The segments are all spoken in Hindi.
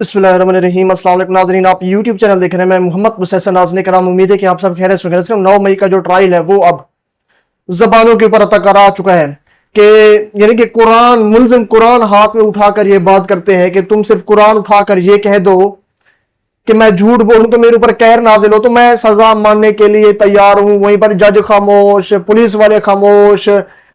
बिस्मिल्लाहिर्रहमानिर्रहीम। अस्सलाम वालेकुम नाज़रीन, आप यूट्यूब चैनल देख रहे हैं। मैं मोहम्मद मुसहसन नाज़रीन कराम, उम्मीद है कि आप सब खैरियत से होंगे। 9 मई का जो ट्रायल है वो अब जबानों के ऊपर अता आ चुका है कि यानी कि कुरान मुल्जिम कुरान हाथ में उठाकर ये बात करते हैं कि तुम सिर्फ कुरान उठाकर ये कह दो कि मैं झूठ बोलूं तो मेरे ऊपर कहर नाजिल हो, तो मैं सजा मानने के लिए तैयार हूं। वहीं पर जज खामोश, पुलिस वाले खामोश,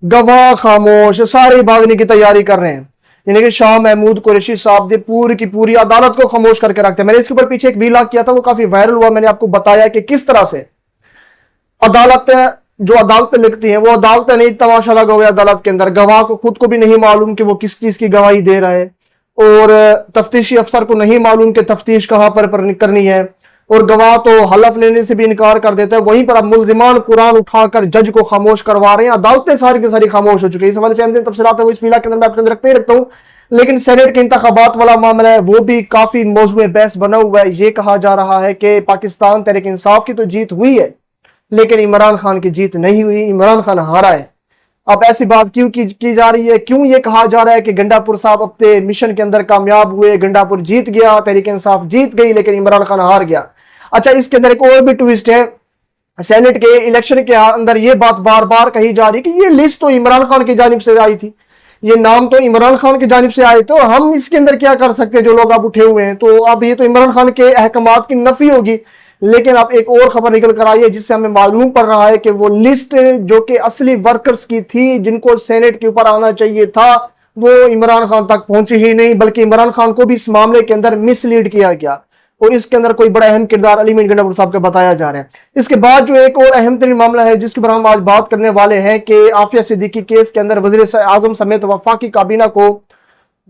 गवाह खामोश, सारे भागने की तैयारी कर रहे हैं। यानी कि शाह महमूद कुरैशी साहब ने पूरी की पूरी अदालत को खामोश करके रखते हैं। मैंने इसके ऊपर पीछे एक वीलॉग किया था, वो काफी वायरल हुआ। मैंने आपको बताया कि किस तरह से अदालत जो अदालतें लिखती हैं वो अदालतें नहीं, तमाशा लगा हुआ है अदालत के अंदर। गवाह को खुद को भी नहीं मालूम कि वो किस चीज की गवाही दे रहा है, और तफ्तीशी अफसर को नहीं मालूम कि तफ्तीश कहां पर करनी है, और गवाह तो हलफ लेने से भी इनकार कर देता है। वहीं पर अब मुल्जिमान कुरान उठाकर जज को खामोश करवा रहे हैं। अदालतें सारी की सारी खामोश हो चुकी है। इस हवाले से हम तफसीलात इस फिलहाल के अंदर मैं आपके सामने रखते ही रखता हूं। लेकिन सेनेट के इंतखाबात वाला मामला है वो भी काफी मौजूद बहस बना हुआ है। ये कहा जा रहा है कि पाकिस्तान तहरीक इंसाफ की तो जीत हुई है, लेकिन इमरान खान की जीत नहीं हुई, इमरान खान हारा है। अब ऐसी बात क्यों की जा रही है? क्यों ये कहा जा रहा है कि गंडापुर साहब अपने मिशन के अंदर कामयाब हुए, गंडापुर जीत गया, तहरीक इंसाफ जीत गई, लेकिन इमरान खान हार गया? अच्छा, इसके अंदर एक और भी ट्विस्ट है। सेनेट के इलेक्शन के अंदर ये बात बार बार कही जा रही है कि ये लिस्ट तो इमरान खान की जानिब से आई थी, ये नाम तो इमरान खान की जानिब से आए, तो हम इसके अंदर क्या कर सकते हैं? जो लोग अब उठे हुए हैं, तो अब ये तो इमरान खान के अहकामात की नफी होगी। लेकिन अब एक और खबर निकल कर आई है जिससे हमें मालूम पड़ रहा है कि वो लिस्ट जो कि असली वर्कर्स की थी, जिनको सेनेट के ऊपर आना चाहिए था, वो इमरान खान तक पहुंची ही नहीं, बल्कि इमरान खान को भी इस मामले के अंदर मिसलीड किया गया। और इसके अंदर कोई बड़ा अहम किरदार अली मीर गंडापुर साहब का बताया जा रहा है। इसके बाद जो एक और अहम तरीन मामला है जिसके ऊपर हम आज बात करने वाले हैं कि आफिया सिद्दीकी केस के अंदर वजीर आजम समेत वफाकी काबीना को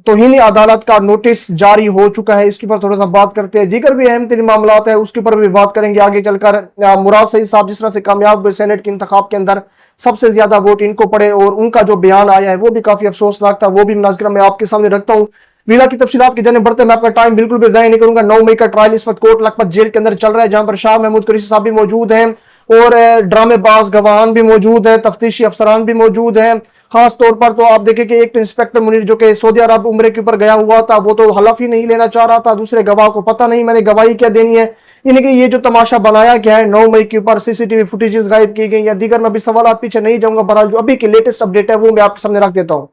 तौहीन अदालत का नोटिस जारी हो चुका है। इसके ऊपर थोड़ा सा बात करते हैं। दीगर भी अहम तरीन मामला है उसके ऊपर भी बात करेंगे आगे चलकर। मुराद सईद साहब जिस तरह से कामयाब हुए सेनेट के इंतखाब के अंदर, सबसे ज्यादा वोट इनको पड़े, और उनका जो बयान आया है वो भी काफी अफसोसनाक था, वो भी मुनाज़िरा मैं आपके सामने रखता हूँ। वीला की तफसीलात की जाने बढ़ते मैं आपका टाइम बिल्कुल भी ज़ाया नहीं करूंगा। 9 मई का ट्रायल इस वक्त कोट लखपत जेल के अंदर चल रहा है, जहां पर शाह महमूद कुरैशी साहब भी मौजूद हैं, और ड्रामेबाज गवाहान भी मौजूद हैं, तफ्तीशी अफसरान भी मौजूद हैं। खास तौर पर तो आप देखें कि एक तो इंस्पेक्टर मुनीर जो कि सऊदी अरब उम्रे के ऊपर गया हुआ था, वो तो हलफ ही नहीं लेना चाह रहा था। दूसरे गवाह को पता नहीं मैंने गवाही क्या देनी है। यानी कि ये जो तमाशा बनाया गया है 9 मई के ऊपर, सीसीटीवी फुटेजेस गायब की गई या दीगर, मैं भी सवाल पीछे नहीं जाऊंगा। बहरहाल जो अभी की लेटेस्ट अपडेट है वो मैं आपके सामने रख देता हूँ।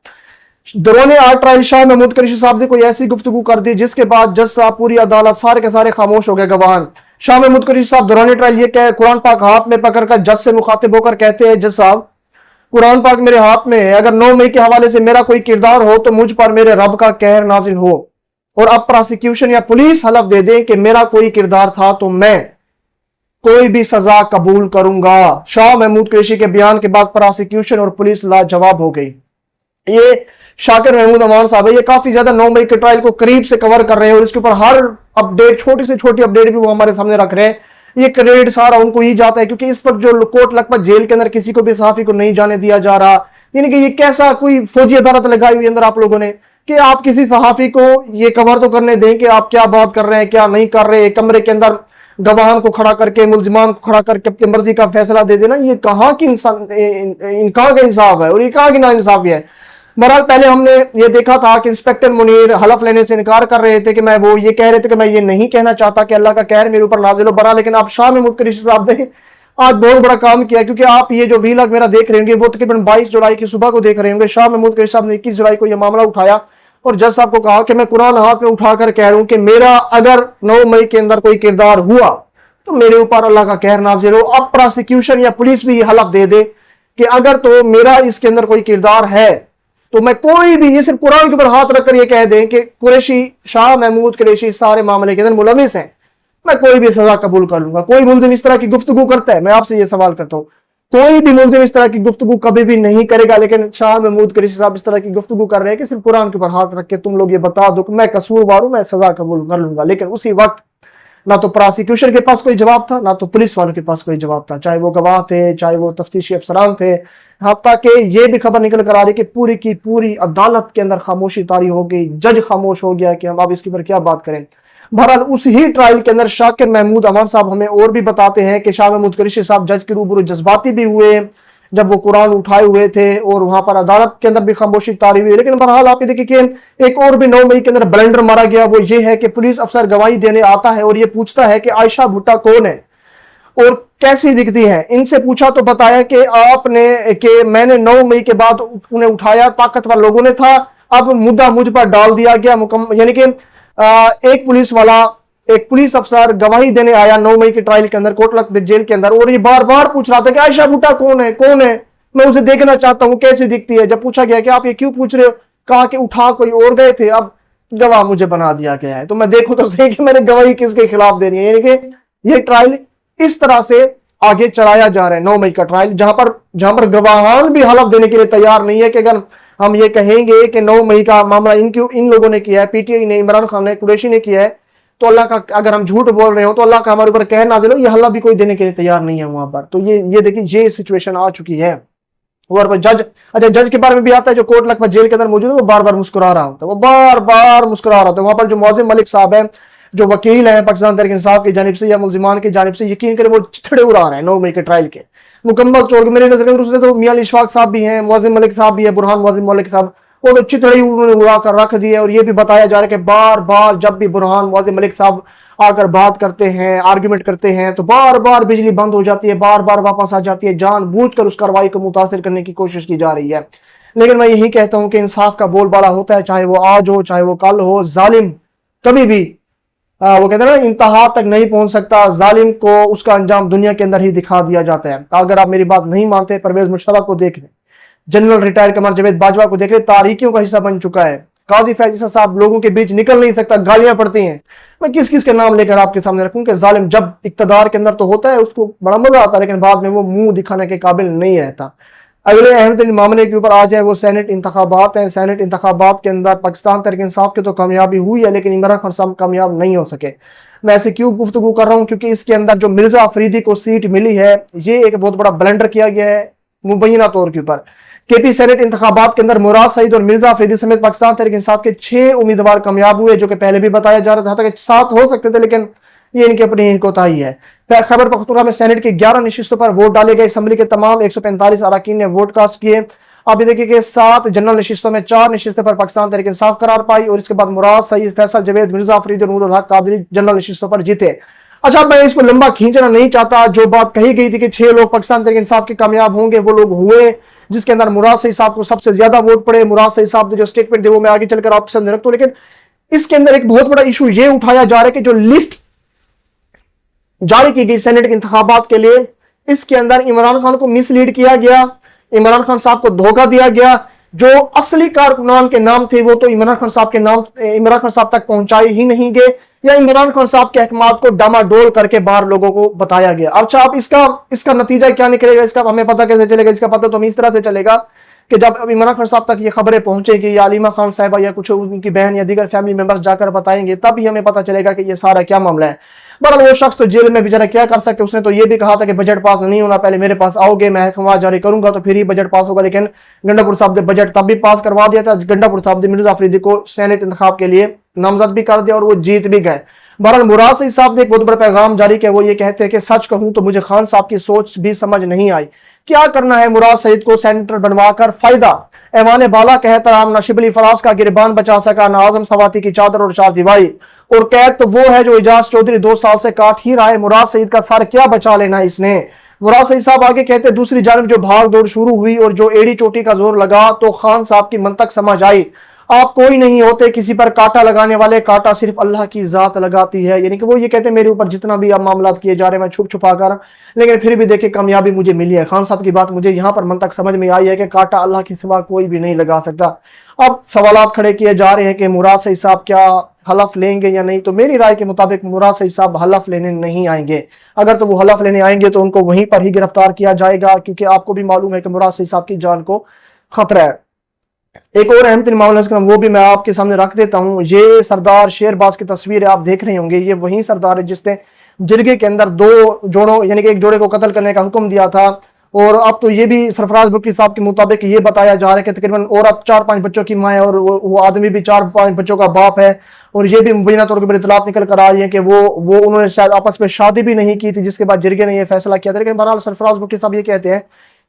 दौरान आर्ट ट्रायल शाह महमूद कुरैशी साहब ने कोई ऐसी गुफ्तगू कर दी जिसके बाद जज साहब, पूरी अदालत, सारे के सारे खामोश हो गए गवाह। शाह महमूद कुरैशी साहब दौरान ट्रायल ये कह कुरान पाक हाथ में पकड़कर जज से मुखातिब होकर कहते हैं, जज साहब कुरान पाक मेरे हाथ में है, अगर 9 मई के हवाले से मेरा कोई किरदार हो तो मुझ पर मेरे रब का कहर नाजिल हो, और अब प्रोसिक्यूशन या पुलिस हलफ दे दे कि मेरा कोई किरदार था तो मैं कोई भी सजा कबूल करूंगा। शाह महमूद कुरैशी के बयान के बाद प्रोसिक्यूशन और पुलिस लाजवाब हो गई। ये शाकिर महमूद अमान साहब है, ये काफी ज्यादा 9 मई के ट्रायल को करीब से कवर कर रहे हैं, और इसके ऊपर हर अपडेट, छोटी से छोटी अपडेट भी वो हमारे सामने रख रहे हैं। ये क्रेडिट सारा उनको ही जाता है, क्योंकि इस वक्त जो कोट लखपत जेल के अंदर किसी को भी सहाफी को नहीं जाने दिया जा रहा। यानी कि ये कैसा कोई फौजी अदालत लगाई हुई अंदर आप लोगों ने कि आप किसी सहाफी को ये कवर तो करने दें कि आप क्या बात कर रहे हैं, क्या नहीं कर रहे। कमरे के अंदर गवाहान को खड़ा करके, मुल्जिमान को खड़ा करके अपनी मर्जी का फैसला दे देना, ये कहाँ की कहाँ का इंसाफ है, और ये कहाँ की ना इंसाफी है। बहरहाल पहले हमने ये देखा था कि इंस्पेक्टर मुनीर हलफ लेने से इनकार कर रहे थे कि मैं वो ये कह रहे थे कि मैं ये नहीं कहना चाहता कि अल्लाह का कहर मेरे ऊपर नाजिल हो। बरा लेकिन आप शाह महमूद कुरैशी साहब ने आज बहुत बड़ा काम किया, क्योंकि आप ये जो वीलॉग मेरा देख रहे होंगे वो तकरीबन 22 जुलाई की सुबह को देख रहे होंगे। शाह महमूद कुरैशी साहब ने 21 जुलाई को यह मामला उठाया और जज साहब को कहा कि मैं कुरान हाथ में उठाकर कह रहा हूं कि मेरा अगर 9 मई के अंदर कोई किरदार हुआ तो मेरे ऊपर अल्लाह का कहर नाजिल हो। अब प्रोसिक्यूशन या पुलिस भी हलफ दे दे कि अगर तो मेरा इसके अंदर कोई किरदार है तो मैं कोई भी, ये सिर्फ कुरान के ऊपर हाथ रखकर ये कह दें कि कुरैशी, शाह महमूद कुरैशी सारे मामले के अंदर मुलविस हैं, मैं कोई भी सजा कबूल कर लूंगा। कोई मुल्जिम इस तरह की गुफ्तगू करता है? मैं आपसे ये सवाल करता हूँ, कोई भी मुल्जिम इस तरह की गुफ्तगू कभी भी नहीं करेगा। लेकिन शाह महमूद कुरैशी साहब इस तरह की गुफ्तगू कर रहे हैं कि सिर्फ कुरान के ऊपर हाथ रख के तुम लोग ये बता दो कि मैं कसूरवार हूं, मैं सजा कबूल कर लूंगा। लेकिन उसी वक्त ना तो प्रोसिक्यूशन के पास कोई जवाब था, ना तो पुलिस वालों के पास कोई जवाब था, चाहे वो गवाह थे, चाहे वो तफ्तीशी अफसरान थे। हत्ता कि ये भी खबर निकल कर आ रही कि पूरी की पूरी अदालत के अंदर खामोशी तारी हो गई, जज खामोश हो गया कि हम अब इसके ऊपर क्या बात करें। बहरहाल उस ही ट्रायल के अंदर शाकिर महमूद अमान साहब हमें और भी बताते हैं कि शाह महमूद कुरैशी साहब जज के रूबरू जज्बाती भी हुए, जब वो कुरान उठाए हुए थे, और वहां पर अदालत के अंदर भी खामोशी तारी हुई। लेकिन बहरहाल आप देखिए कि एक और भी 9 मई के अंदर ब्लेंडर मारा गया। वो ये है कि पुलिस अफसर गवाही देने आता है और ये पूछता है कि आयशा भुट्टो कौन है और कैसी दिखती है। इनसे पूछा तो बताया कि मैंने 9 मई के बाद उन्हें उठाया, ताकतवर लोगों ने था, अब मुद्दा मुझ पर डाल दिया गया। यानी कि एक पुलिस अफसर गवाही देने आया 9 मई के ट्रायल के अंदर कोटलक जेल के अंदर, और ये बार बार पूछ रहा था कि आयशा भुट्टो कौन है, कौन है, मैं उसे देखना चाहता हूं, कैसी दिखती है। जब पूछा गया कि आप ये क्यों पूछ रहे हो, कहा कि उठा कोई और गए थे, अब गवाह मुझे बना दिया गया है, तो मैं देखूं तो सही कि मैंने गवाही किसके खिलाफ देनी है। यानी कि ये ट्रायल इस तरह से आगे चलाया जा रहा है 9 मई का ट्रायल, जहां पर गवाहान भी हलफ देने के लिए तैयार नहीं है कि अगर हम ये कहेंगे कि 9 मई का मामला इन लोगों ने किया है, पीटीआई ने, इमरान खान ने, कुरैशी ने किया है, तो अल्लाह का, अगर हम झूठ बोल रहे हो तो अल्लाह का हमारे ऊपर कहर नाज़िल हो, ये हल्ला भी कोई देने के लिए तैयार नहीं है वहां पर। तो ये देखिए, ये सिचुएशन आ चुकी है। और जज के बारे में भी आता है, जो कोर्ट लखपत जेल के अंदर मौजूद है, वो बार बार मुस्कुरा रहा होता है, वो बार बार मुस्कुरा रहा होता है। वहां पर जो मौजिम मलिक साहब है, जो वकील हैं पाकिस्तान तहरीक इंसाफ की जानिब से या मुल्जिमान की जानिब से, यकीन करें वो चिथड़े उड़ा रहे हैं 9 मई के ट्रायल के मुकम्मल तौर पर। मेरे नजर में उसने तो मियां इशफाक साहब भी हैं, मौजिम मलिक साहब भी है, बुरहान मौजिम मलिक साहब, वो चिथड़े उन्होंने उड़ा कर रख दी है। और ये भी बताया जा रहा है कि बार बार जब भी बुरहान मौजिम मलिक साहब आकर बात करते हैं, आर्ग्यूमेंट करते हैं, तो बार बार बिजली बंद हो जाती है, बार बार वापस आ जाती है, जानबूझकर उस कार्रवाई को मुतासिर करने की कोशिश की जा रही है। लेकिन मैं यही कहता हूं कि इंसाफ का बोलबाला होता है, चाहे वो आज हो चाहे वो कल हो। जालिम कभी भी वो कहते हैं ना, इंतहा तक नहीं पहुंच सकता। जालिम को उसका अंजाम दुनिया के अंदर ही दिखा दिया जाता है। अगर आप मेरी बात नहीं मानते, परवेज मुशर्रफ को देख लें, जनरल रिटायर कमर जावेद बाजवा को देख लें, तारीखियों का हिस्सा बन चुका है। काजी फैज साहब लोगों के बीच निकल नहीं सकता, गालियां पड़ती हैं। मैं किस किस के नाम लेकर आपके सामने रखूं कि जालिम जब इक्तदार के अंदर तो होता है, उसको बड़ा मजा आता है, लेकिन बाद में वो मुंह दिखाने के काबिल नहीं रहता। अगले अहम तरीन मामले के ऊपर आ जाए, वो सेनेट इंतखाबात हैं। सेनेट इंतखाबात के अंदर पाकिस्तान तहरीक इंसाफ की तो कामयाबी हुई है, लेकिन इमरान खान साहब कामयाब नहीं हो सके। मैं ऐसे क्यों गुफ्तगू कर रहा हूँ, क्योंकि इसके अंदर जो मिर्जा अफरीदी को सीट मिली है, ये एक बहुत बड़ा ब्लेंडर किया गया है मुबैना तौर के ऊपर। केपी सेनेट इंतखाबात के अंदर मुराद सईद और मिर्जा अफरीदी समेत पाकिस्तान तहरीक इंसाफ के 6 उम्मीदवार कामयाब हुए, जो कि पहले भी बताया जा रहा था कि 7 हो सकते थे, लेकिन ये इनकी अपनी कोताही है। खैबर पख्तूनख्वा में सेनेट की 11 नशिस्तों पर वोट डाले गए। असम्बली के तमाम 145 अरकान ने वोट कास्ट किए। अब देखिए कि 7 जनरल नशिस्तों में 4 नशिस्तें पर पाकिस्तान तहरीक इंसाफ करार पाई, और इसके बाद मुराद सईद, फैसल जवेद, मिर्जा अफरीदी और नूरुल हक कादरी जनरल नशिस्तों पर जीते। अच्छा, मैं इसको लंबा खींचना नहीं चाहता। जो बात कही गई थी कि 6 लोग पाकिस्तान तहरीक इंसाफ के कामयाब होंगे, वो लोग हुए, जिसके अंदर मुराद सईद साहब को सबसे ज्यादा वोट पड़े। मुराद सईद साहब ने जो स्टेटमेंट दी वो मैं आगे चलकर आपके सामने रखता हूं। लेकिन इसके अंदर एक बहुत बड़ा इशू ये उठाया जा रहा है कि जो लिस्ट जारी की गई सेनेट के इंतखाबात के लिए, इसके अंदर इमरान खान को मिसलीड किया गया, इमरान खान साहब को धोखा दिया गया। जो असली कारकुनान के नाम थे वो तो इमरान खान साहब तक पहुंचाए ही नहीं गए, या इमरान खान साहब के अहकामात को डामाडोल करके बाहर लोगों को बताया गया। अच्छा, अब इसका नतीजा क्या निकलेगा, इसका हमें पता कैसे चलेगा? इसका पता तो हमें इस तरह से चलेगा कि जब इमरान खान साहब तक ये खबरें पहुंचेगी, या अलीमा खान साहिबा या कुछ उनकी बहन या दीगर फैमिली मेंबर्स जाकर बताएंगे, तब ही हमें पता चलेगा कि ये सारा क्या मामला है। बहरहाल वो शख्स तो जेल में बेचारा क्या कर सकते, उसने तो ये भी कहा था कि बजट पास नहीं होना, पहले मेरे पास आओगे, मैं अहकाम जारी करूंगा तो फिर ही बजट पास होगा। लेकिन गंडापुर साहब ने बजट तब भी पास करवा दिया था। गंडापुर साहब ने मिर्जा अफरीदी को सेनेट इंतखाब के लिए नामजद भी कर दिया और वो जीत भी गए। बहरहाल मुराद सईद साहब ने एक बहुत बड़ा पैगाम जारी किया। वो ये कहते हैं कि सच कहूं तो मुझे खान साहब की सोच भी समझ नहीं आई। क्या करना है मुराद सईद को सेनेटर बनवाकर फायदा? ऐवान बाला कहता हम न शिबली फराज का गिरबान बचा सका, न आजम सवाती की चादर और चार दीवारी, और कैद तो वो है जो इजाज चौधरी 2 साल से काट ही रहा है। मुराद सईद का सर क्या बचा लेना है इसने? मुराद सईद साहब आगे कहते दूसरी जानब जो भाग दौड़ शुरू हुई और जो एड़ी चोटी का जोर लगा, तो खान साहब की मंतक समझ आई, आप कोई नहीं होते किसी पर कांटा लगाने वाले, कांटा सिर्फ अल्लाह की जात लगाती है। यानी कि वो ये कहते हैं मेरे ऊपर जितना भी अब मामला किए जा रहे हैं मैं छुप छुपा कर, लेकिन फिर भी देखे कामयाबी मुझे मिली है। खान साहब की बात मुझे यहाँ पर मंतक समझ में आई है कि कांटा अल्लाह के सिवा कोई भी नहीं लगा सकता। अब सवाल खड़े किए जा रहे हैं कि मुराद सईद साहब क्या हलफ लेंगे या नहीं। तो मेरी राय के मुताबिक मुराद सईद साहब हलफ लेने नहीं आएंगे। अगर तो वो हलफ लेने आएंगे तो उनको वहीं पर ही गिरफ्तार किया जाएगा, क्योंकि आपको भी मालूम है कि मुराद सईद साहब की जान को खतरा है। एक और अहम तरीन मामला वो भी मैं आपके सामने रख देता हूं। ये सरदार शेरबाज की तस्वीर आप देख रहे होंगे। ये वही सरदार है जिसने जिरगे के अंदर 2 जोड़ों यानी कि एक जोड़े को कत्ल करने का हुक्म दिया था। और अब तो ये भी सरफराज बुकी साहब के मुताबिक ये बताया जा रहा है कि तकरीबन औरत 4-5 बच्चों की माँ है और वो आदमी भी 4-5 बच्चों का बाप है। और ये भी मुबैना तौर पर इतलात निकल कर आ रही है कि वो उन्होंने शायद आपस में शादी भी नहीं की थी, जिसके बाद जिरगे ने यह फैसला किया था। लेकिन बहरहाल सरफराज बुकी साहब ये कहते हैं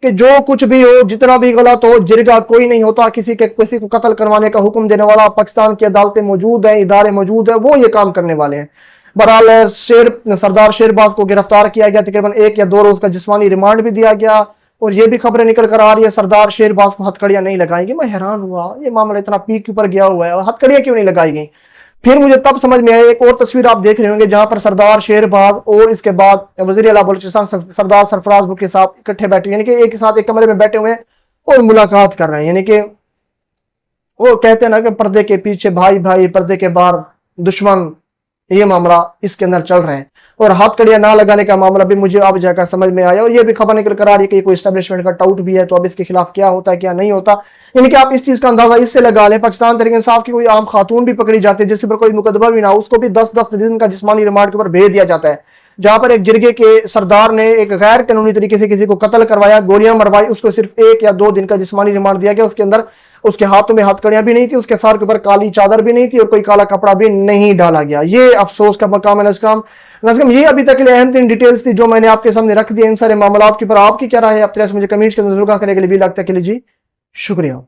कि जो कुछ भी हो, जितना भी गलत हो, जिरगा कोई नहीं होता, किसी को कत्ल करवाने का हुक्म देने वाला पाकिस्तान की अदालतें मौजूद हैं, इदारे मौजूद है, वो ये काम करने वाले हैं। बहरहाल सरदार शेरबाज को गिरफ्तार किया गया, तकरीबन 1 या 2 रोज का जिस्मानी रिमांड भी दिया गया, और ये भी खबरें निकल कर आ रही है सरदार शेरबाज को हथकड़ियां नहीं लगाएंगे। मैं हैरान हुआ, ये मामला इतना पीक के ऊपर गया हुआ है और हथकड़ियां क्यों नहीं लगाई गई। फिर मुझे तब समझ में आया, एक और तस्वीर आप देख रहे होंगे जहां पर सरदार शेरबाज और इसके बाद वजीर आला बलूचिस्तान सरदार सरफराज भुट्टो के साथ इकट्ठे बैठे, यानी कि एक के साथ एक कमरे में बैठे हुए हैं और मुलाकात कर रहे हैं। यानी कि वो कहते हैं ना कि पर्दे के पीछे भाई भाई, पर्दे के बाहर दुश्मन, ये मामला इसके अंदर चल रहा है। और हथकड़ियां ना लगाने का मामला भी मुझे अब जाकर समझ में आया, और ये भी खबर निकल कर आ रही है कि कोई एस्टेब्लिशमेंट का टाउट भी है, तो अब इसके खिलाफ क्या होता है क्या नहीं होता। यानी कि आप इस चीज का अंदाजा इससे लगा लें, पाकिस्तान तहरीक इंसाफ की कोई आम खातून भी पकड़ी जाती है जिसके ऊपर कोई मुकदमा भी ना हो, उसको भी 10-10 दिन का जिस्मानी रिमांड के ऊपर भेज दिया जाता है। जहां पर एक जिरगे के सरदार ने एक गैर कानूनी तरीके से किसी को कत्ल करवाया, गोलियां मरवाई, उसको सिर्फ 1 या 2 दिन का जिस्मानी रिमांड दिया गया। उसके अंदर उसके हाथों में हथकड़ियां भी नहीं थी, उसके सर के ऊपर काली चादर भी नहीं थी, और कोई काला कपड़ा भी नहीं डाला गया। ये अफसोस का मकाम है। नज़ीम, ये अभी तक के लिए अहम 3 डिटेल्स थी जो मैंने आपके सामने रख दी। इन सारे मामलों के ऊपर आपकी क्या राय है, आप तरह से मुझे कमेंट्स के अंदर जरूर करें। के लिए भी लगता है कि जी शुक्रिया।